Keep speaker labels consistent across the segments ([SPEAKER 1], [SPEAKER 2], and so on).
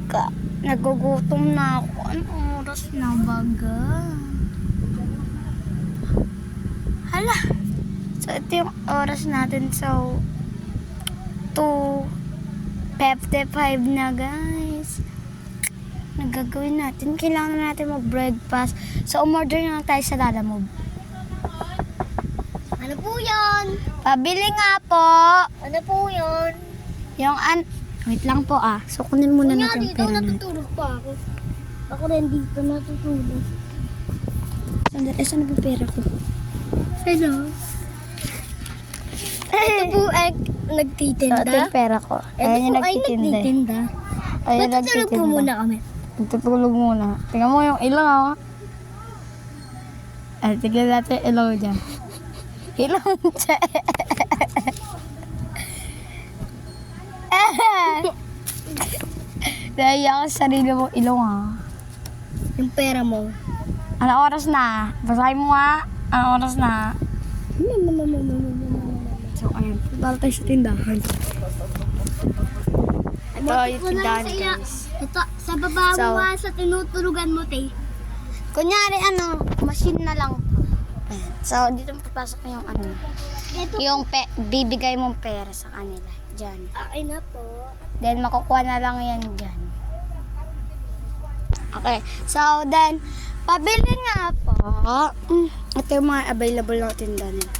[SPEAKER 1] Teka, nagugutom na ako. Anong oras na baga? Hala. So, ito yung oras natin. So, 2:55 na, guys. Nagagawin natin. Kailangan natin mag-breakfast. So, umorder na lang tayo sa Lalamove.
[SPEAKER 2] Ano po yan?
[SPEAKER 1] Pabili nga po.
[SPEAKER 2] Ano po yan?
[SPEAKER 1] Yung wait lang po ah. So, kunin muna natin yung
[SPEAKER 2] Kunyari, daw
[SPEAKER 1] pera natin.
[SPEAKER 2] natutulog pa ako. Ako rin dito natutulog.
[SPEAKER 1] Sandali, saan na ba pera ko?
[SPEAKER 2] Hello? Ito po ay nagtitinda.
[SPEAKER 1] Ito yung pera ko.
[SPEAKER 2] Ito
[SPEAKER 1] Ayan yung
[SPEAKER 2] po ay
[SPEAKER 1] nagtitinda.
[SPEAKER 2] nagtitinda.
[SPEAKER 1] Ayan
[SPEAKER 2] Natutulog po muna kami.
[SPEAKER 1] Nagtutulog muna. Tingnan mo yung ilaw. Ay, tignan natin yung ilaw dyan. Ilaw dyan. Dahil ako sa sarili mo ilaw ha.
[SPEAKER 2] Yung pera mo.
[SPEAKER 1] Ano oras na? Basahin mo ha. Ano oras na? So, ayan. Punta tayo sa tindahan. Ito yung tindahan, guys.
[SPEAKER 2] Ito, sa baba
[SPEAKER 1] So,
[SPEAKER 2] mo sa tinutulugan mo, te.
[SPEAKER 1] Kunyari, machine na lang. Ayan. So, dito papasok na yung
[SPEAKER 2] Ito,
[SPEAKER 1] yung bibigay mong pera sa kanila. Diyan.
[SPEAKER 2] ay na po.
[SPEAKER 1] Then, makukuha na lang yan dyan. Okay. So, then, pabili nga po. Ito yung mga available na tinda nila.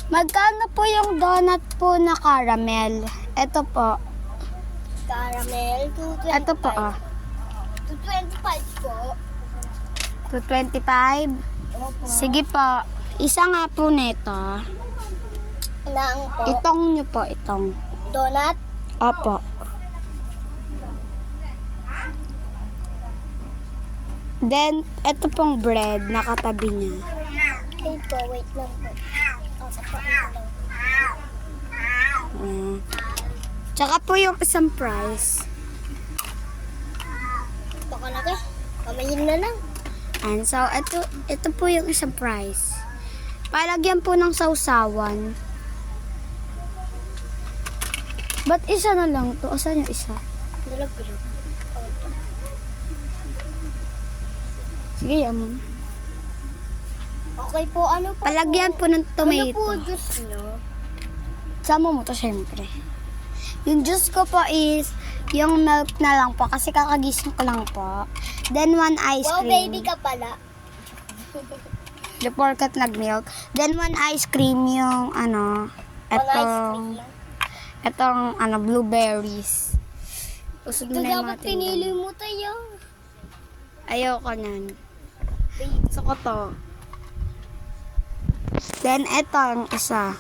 [SPEAKER 1] Magkano po yung donut po na caramel? Ito po.
[SPEAKER 2] Caramel, 225.
[SPEAKER 1] Ito po,
[SPEAKER 2] 225 po.
[SPEAKER 1] 225.
[SPEAKER 2] Opo.
[SPEAKER 1] Sige po. Isa nga po nito.
[SPEAKER 2] Lang po.
[SPEAKER 1] Itong nyo po, itong.
[SPEAKER 2] Donut.
[SPEAKER 1] Opo. Then, ito pong bread, nakatabi niya.
[SPEAKER 2] Okay po, wait lang po.
[SPEAKER 1] Tsaka po yung isang price.
[SPEAKER 2] Baka na ka. Kamayin na lang.
[SPEAKER 1] And so, ito po yung isang price. Palagyan po ng sausawan. Ba't isa na lang to? Asan yung isa?
[SPEAKER 2] Dalag-dalag.
[SPEAKER 1] Sige, yaman.
[SPEAKER 2] Okay po, ano po?
[SPEAKER 1] Palagyan po ng
[SPEAKER 2] Ano po
[SPEAKER 1] tomato.
[SPEAKER 2] juice nyo?
[SPEAKER 1] Sama mo to, syempre. Yung juice ko po is yung milk na lang po kasi kakagising ko lang po. Then, one ice
[SPEAKER 2] Wow,
[SPEAKER 1] cream.
[SPEAKER 2] baby ka pala.
[SPEAKER 1] The porkat nag-milk. Then, one ice cream yung etong blueberries. Usod
[SPEAKER 2] Ito
[SPEAKER 1] na yung
[SPEAKER 2] dapat
[SPEAKER 1] mga
[SPEAKER 2] pinili
[SPEAKER 1] tindahan.
[SPEAKER 2] mo tayo.
[SPEAKER 1] Ayoko nan. Gusto ko to. Then, eto ang isa.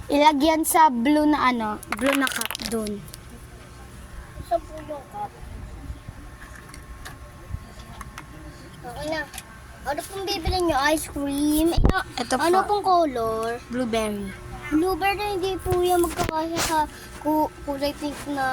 [SPEAKER 1] Ilagyan sa blue na blue na cup dun.
[SPEAKER 2] Sa pulo ka. Okay na. Ano pong bibili nyo? Ice cream?
[SPEAKER 1] Ito
[SPEAKER 2] Ano
[SPEAKER 1] po,
[SPEAKER 2] pong color?
[SPEAKER 1] blueberry.
[SPEAKER 2] Blueberry, hindi po yan magkakasya sa kulay pink na